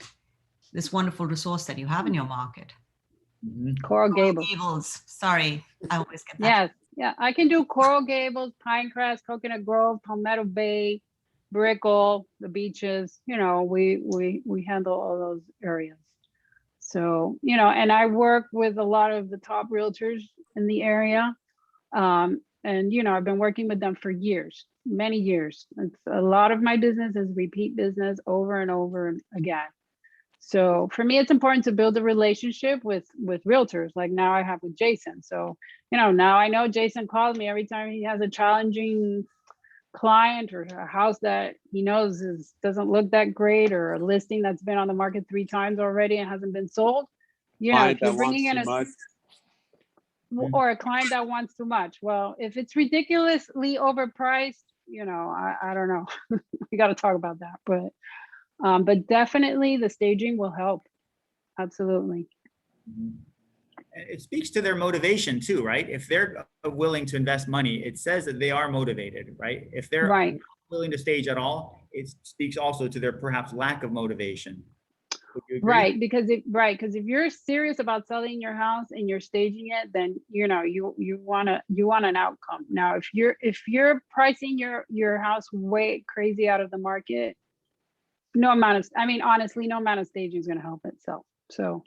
this wonderful resource that you have in your market. Coral Gables. Sorry, I always get that. Yes. Yeah, I can do Coral Gables, Pinecrest, Coconut Grove, Palmetto Bay, Brickell, the beaches. We handle all those areas. So, and I work with a lot of the top realtors in the area. And, I've been working with them for years, many years. It's a lot of my business is repeat business over and over again. So for me, it's important to build a relationship with realtors, like now I have with Jason. So, now I know Jason calls me every time he has a challenging client or a house that he knows doesn't look that great, or a listing that's been on the market 3 times already and hasn't been sold. If you're bringing in or a client that wants too much. Well, if it's ridiculously overpriced, I don't know. We got to talk about that, but definitely the staging will help. Absolutely. It speaks to their motivation too, right? If they're willing to invest money, it says that they are motivated, right? If they're willing to stage at all, it speaks also to their perhaps lack of motivation. Would you agree? Right, because if you're serious about selling your house and you're staging it, then you want an outcome. Now, if you're pricing your house way crazy out of the market, honestly, no amount of staging is going to help itself. So,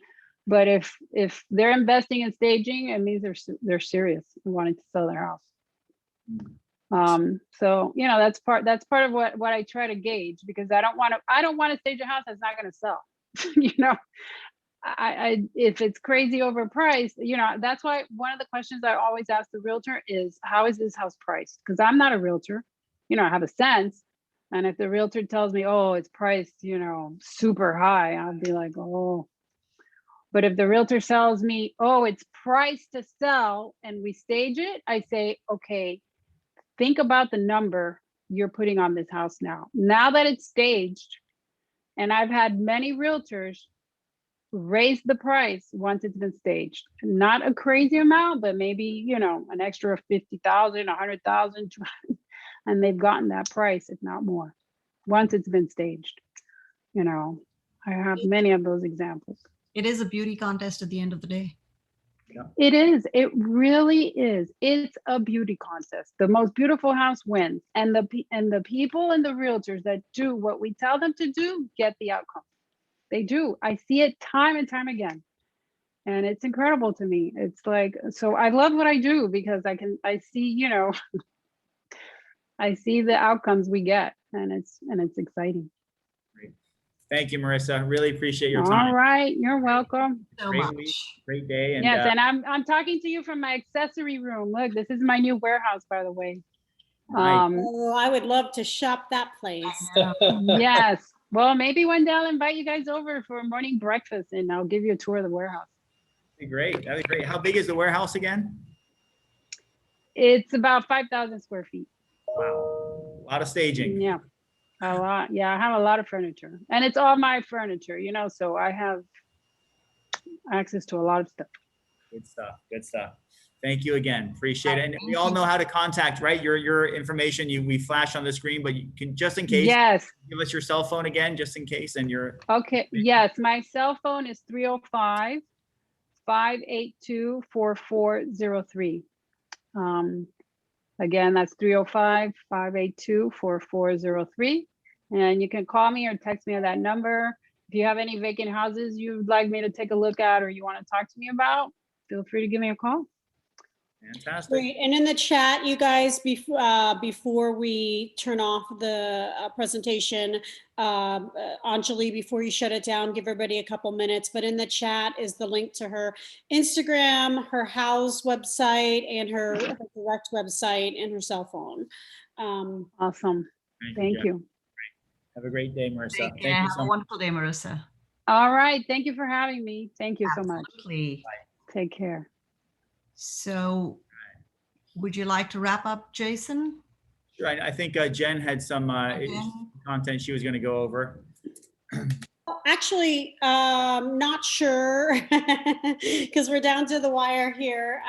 but if they're investing in staging, it means they're serious and wanting to sell their house. So that's part of what I try to gauge, because I don't want to stage a house that's not going to sell. If it's crazy overpriced, that's why one of the questions I always ask the realtor is, how is this house priced? Because I'm not a realtor, I have a sense. And if the realtor tells me, oh, it's priced, super high, I'll be like, oh. But if the realtor tells me, oh, it's priced to sell, and we stage it, I say, okay, think about the number you're putting on this house now. Now that it's staged, and I've had many realtors raise the price once it's been staged. Not a crazy amount, but maybe, an extra 50,000, 100,000, and they've gotten that price, if not more, once it's been staged. I have many of those examples. It is a beauty contest at the end of the day. Yeah. It is. It really is. It's a beauty contest. The most beautiful house wins, and the people and the realtors that do what we tell them to do get the outcome. They do. I see it time and time again, and it's incredible to me. It's like, so I love what I do because I see, I see the outcomes we get, and it's exciting. Great. Thank you, Marisa. Really appreciate your time. All right, you're welcome. So Great much. week, great day. And, Yes, and I'm talking to you from my accessory room. Look, this is my new warehouse, by the way. Nice. Oh, I would love to shop that place. Yes. Well, maybe one day I'll invite you guys over for a morning breakfast, and I'll give you a tour of the warehouse. That'd be great. That'd be great. How big is the warehouse again? It's about 5,000 square feet. Wow. A lot of staging. Yeah, a lot. Yeah, I have a lot of furniture, and it's all my furniture, so I have access to a lot of stuff. Good stuff. Good stuff. Thank you again. Appreciate it. And we all know how to contact, right? Your information we flash on the screen, but you can, just in case, Yes. give us your cell phone again, just in case. And you're Okay. Yes, my cell phone is 305-582-4403. Again, that's 305-582-4403. And you can call me or text me on that number. If you have any vacant houses you'd like me to take a look at or you want to talk to me about, feel free to give me a call. fantastic. Great. And in the chat, you guys, before we turn off the presentation, Anjali, before you shut it down, give everybody a couple minutes, but in the chat is the link to her Instagram, her house website, and her direct website and her cell phone. Awesome. Thank you. Have a great day, Marisa. Thank you Have so a much. wonderful day, Marisa. All right. Thank you for having me. Thank you so much. Absolutely. Take care. So would you like to wrap up, Jason? Sure. I think Jen had some content she was going to go over. Actually, not sure because we're down to the wire here.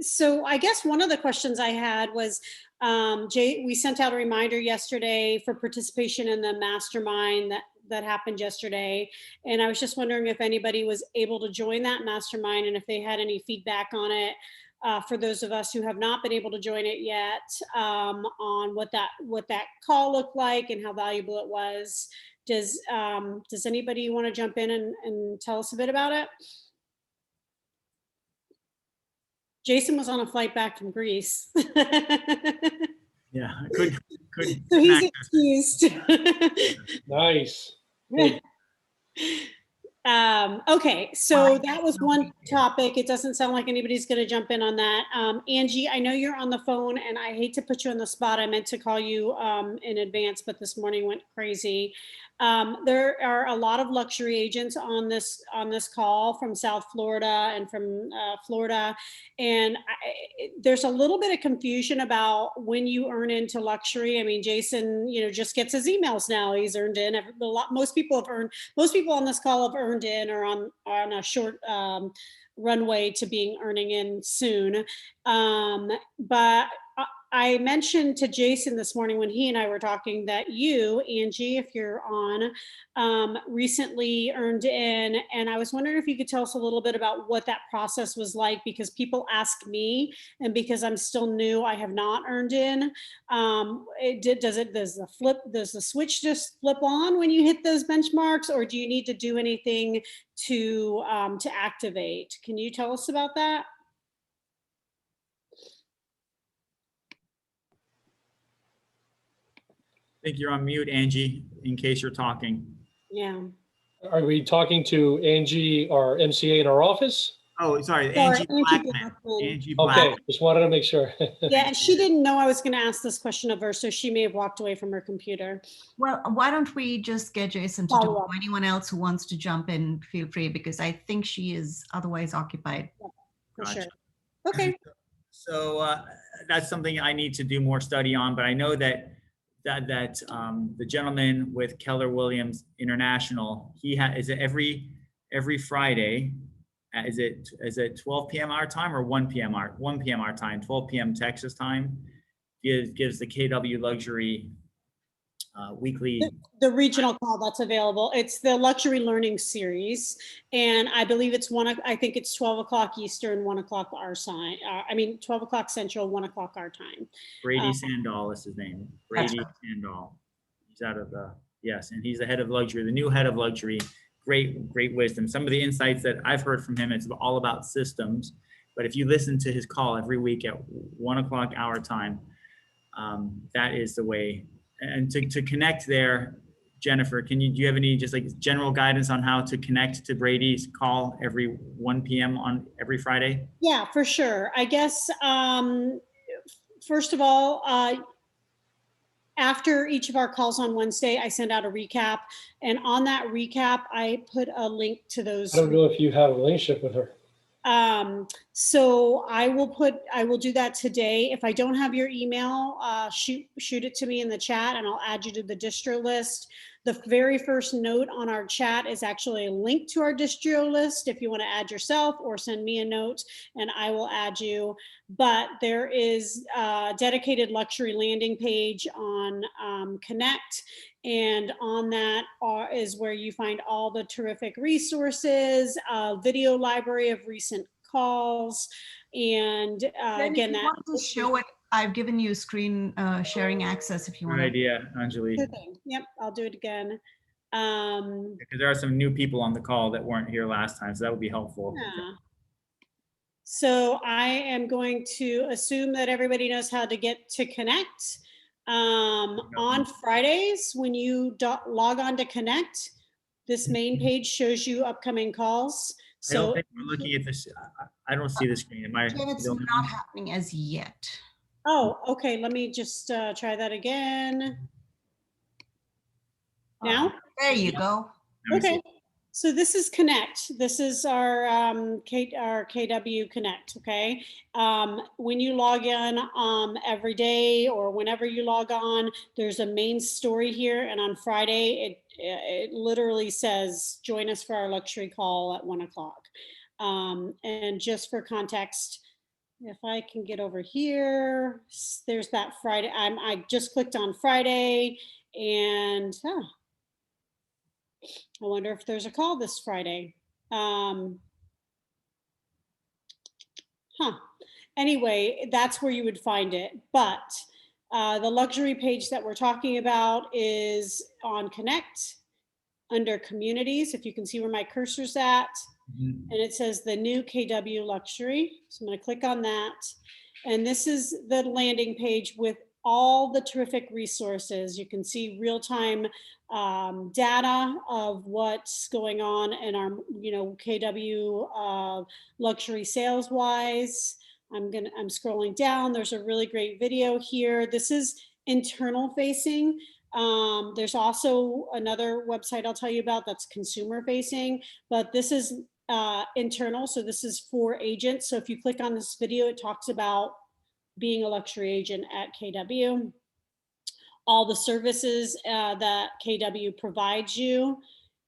So I guess one of the questions I had was, we sent out a reminder yesterday for participation in the mastermind that happened yesterday. And I was just wondering if anybody was able to join that mastermind and if they had any feedback on it. For those of us who have not been able to join it yet, on what that call looked like and how valuable it was. Does anybody want to jump in and tell us a bit about it? Jason was on a flight back from Greece. Yeah, could. So he's excused. Nice. Okay, so that was one topic. It doesn't sound like anybody's going to jump in on that. Angie, I know you're on the phone, and I hate to put you on the spot. I meant to call you in advance, but this morning went crazy. There are a lot of luxury agents on this call from South Florida and from Florida, and there's a little bit of confusion about when you earn into luxury. I mean, Jason, just gets his emails now. He's earned in. Most people on this call have earned in or on a short runway to earning in soon. But I mentioned to Jason this morning when he and I were talking that you, Angie, if you're on, recently earned in. And I was wondering if you could tell us a little bit about what that process was like, because people ask me, and because I'm still new, I have not earned in. Does the switch just flip on when you hit those benchmarks, or do you need to do anything to activate? Can you tell us about that? I think you're on mute, Angie, in case you're talking. Yeah. Are we talking to Angie, our MCA in our office? Oh, sorry, Sorry, Angie Angie Blackman. Blackman. Angie Okay, Blackman. just wanted to make sure. Yeah, and she didn't know I was going to ask this question of her, so she may have walked away from her computer. Well, why don't we just get Jason to Follow talk? up. Anyone else who wants to jump in, feel free, because I think she is otherwise occupied. For Gotcha. sure. Okay. So that's something I need to do more study on, but I know that the gentleman with Keller Williams International, is it every Friday? Is it 12 p.m. our time or 1 p.m. our time, 12 p.m. Texas time? Gives the KW Luxury weekly. The regional call that's available. It's the luxury learning series. And I believe it's I think it's 12 o'clock Eastern, 1 o'clock our time. 12 o'clock Central, 1 o'clock our time. Brady Sandall is his name. Brady Sandall. He's out of yes, and he's the head of luxury, the new head of luxury. Great wisdom. Some of the insights that I've heard from him, it's all about systems. But if you listen to his call every week at 1 o'clock our time, that is the way. And to connect there, Jennifer, do you have any just like general guidance on how to connect to Brady's call every 1 p.m. on every Friday? Yeah, for sure. I guess, first of all, after each of our calls on Wednesday, I send out a recap. And on that recap, I put a link to those. I don't know if you have a relationship with her. So I will do that today. If I don't have your email, shoot it to me in the chat and I'll add you to the distro list. The very first note on our chat is actually a link to our distro list if you want to add yourself or send me a note and I will add you. But there is a dedicated luxury landing page on Connect. And on that is where you find all the terrific resources, video library of recent calls. And again, that want to show it. I've given you screen sharing access if you want. Good idea, Anjali. Yep, I'll do it again. Because there are some new people on the call that weren't here last time, so that would be helpful. Yeah. So I am going to assume that everybody knows how to get to Connect. On Fridays, when you log on to Connect, this main page shows you upcoming calls. So I don't think we're looking at this. I don't see the screen. It's not happening as yet. Oh, okay. Let me just try that again. Now? There you go. Okay. So this is Connect. This is our KW Connect, okay? When you log in every day or whenever you log on, there's a main story here. And on Friday, it literally says, join us for our luxury call at 1 o'clock. And just for context, if I can get over here, there's that Friday. I just clicked on Friday and I wonder if there's a call this Friday. Anyway, that's where you would find it. But the luxury page that we're talking about is on Connect under communities. If you can see where my cursor's at, and it says the new KW Luxury. So I'm going to click on that. And this is the landing page with all the terrific resources. You can see real-time data of what's going on in our, KW luxury sales wise. I'm scrolling down. There's a really great video here. This is internal facing. There's also another website I'll tell you about that's consumer facing, but this is internal. So this is for agents. So if you click on this video, it talks about being a luxury agent at KW, all the services that KW provides you.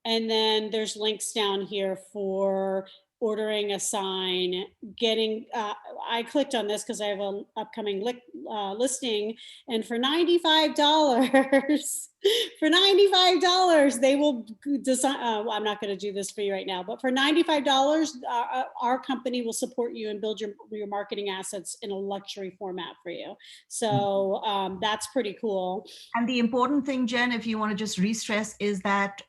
And then there's links down here for ordering a sign, getting, I clicked on this because I have an upcoming listing, and for $95, they will design, I'm not going to do this for you right now, but for $95, our company will support you and build your marketing assets in a luxury format for you. So that's pretty cool. And the important thing, Jen, if you want to just re-stress, is that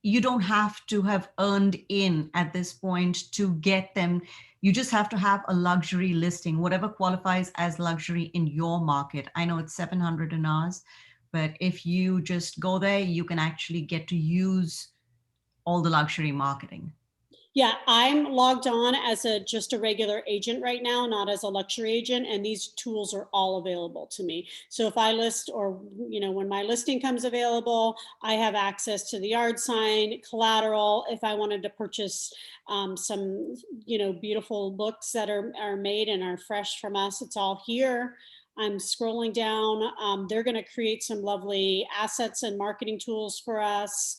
you don't have to have earned in at this point to get them. You just have to have a luxury listing, whatever qualifies as luxury in your market. I know it's 700 in ours, but if you just go there, you can actually get to use all the luxury marketing. Yeah, I'm logged on as just a regular agent right now, not as a luxury agent, and these tools are all available to me. So if I list, or when my listing comes available, I have access to the yard sign, collateral. If I wanted to purchase some, beautiful books that are made and are fresh from us, it's all here. I'm scrolling down. They're going to create some lovely assets and marketing tools for us.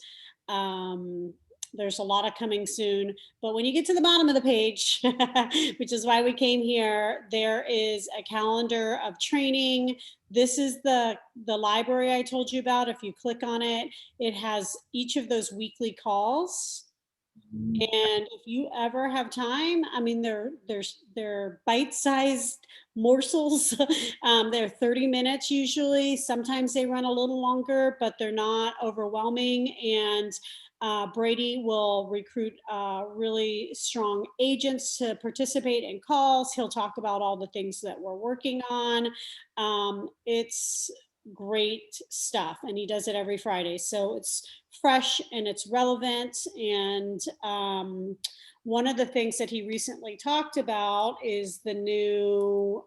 There's a lot of coming soon, but when you get to the bottom of the page, which is why we came here, there is a calendar of training. This is the library I told you about. If you click on it, it has each of those weekly calls. And if you ever have time, I mean, they're bite-sized morsels. They're 30 minutes usually. Sometimes they run a little longer, but they're not overwhelming. And Brady will recruit really strong agents to participate in calls. He'll talk about all the things that we're working on. It's great stuff, and he does it every Friday. So it's fresh and it's relevant. And one of the things that he recently talked about is the new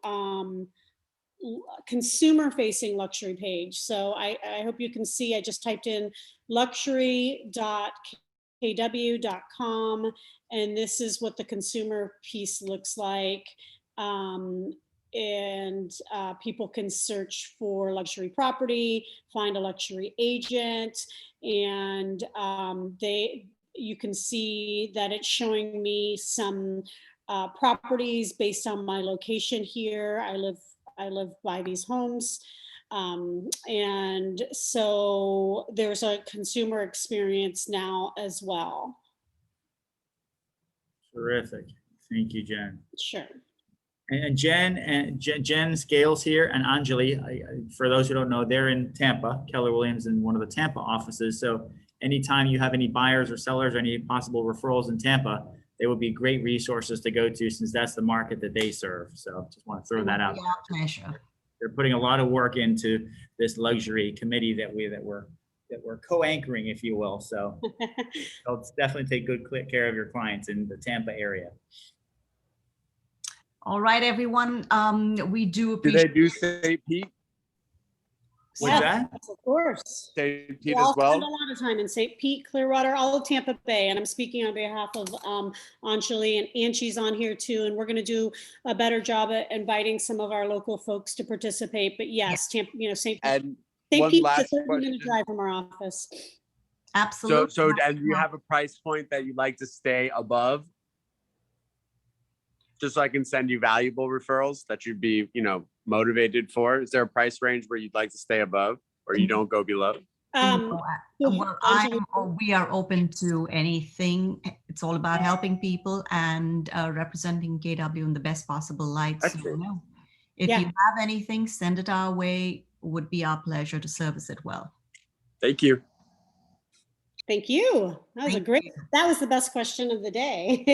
consumer facing luxury page. So I hope you can see, I just typed in luxury.kw.com, and this is what the consumer piece looks like. People can search for luxury property, find a luxury agent, and you can see that it's showing me some properties based on my location here. I live by these homes. And so there's a consumer experience now as well. Terrific. Thank you, Jen. Sure. And Jen Scales here, and Anjali, for those who don't know, they're in Tampa. Keller Williams in one of the Tampa offices. So anytime you have any buyers or sellers or any possible referrals in Tampa, they would be great resources to go to, since that's the market that they serve. So just want to throw that out. They're putting a lot of work into this luxury committee that we're co-anchoring, if you will. So they'll definitely take good care of your clients in the Tampa area. All right, everyone. We do Do appreciate. they do St. Pete? What's that? Of course. St. Pete We as all well? spend a lot of time in St. Pete, Clearwater, all of Tampa Bay, and I'm speaking on behalf of Anjali, and Angie's on here too, and we're going to do a better job at inviting some of our local folks to participate. But yes, Tampa, St. Pete. And St. one Pete's last a 30-minute question. drive from our office. Absolutely. So and you have a price point that you'd like to stay above? Just so I can send you valuable referrals that you'd be, motivated for. Is there a price range where you'd like to stay above, or you don't go below? We are open to anything. It's all about helping people and representing KW in the best possible light. So, if you have anything, send it our way. Would be our pleasure to service it well. Thank you. Thank you. That was the best question of the day.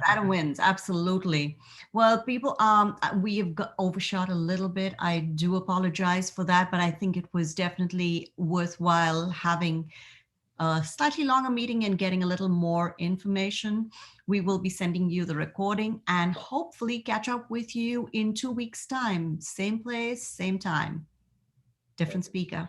Adam wins. Absolutely. Well, people, we have overshot a little bit. I do apologize for that, but I think it was definitely worthwhile having a slightly longer meeting and getting a little more information. We will be sending you the recording and hopefully catch up with you in 2 weeks' time. Same place, same time, different speaker.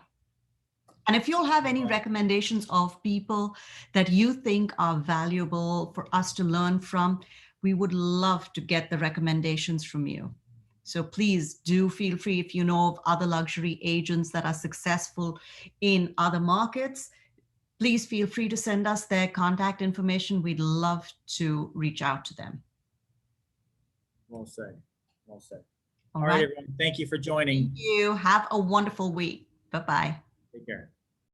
And if you'll have any recommendations of people that you think are valuable for us to learn from, we would love to get the recommendations from you. So please do feel free, if you know of other luxury agents that are successful in other markets, please feel free to send us their contact information. We'd love to reach out to them. Well said. Well said. All right, right, everyone. Thank you for joining. Thank you. Have a wonderful week. Bye-bye. Take care.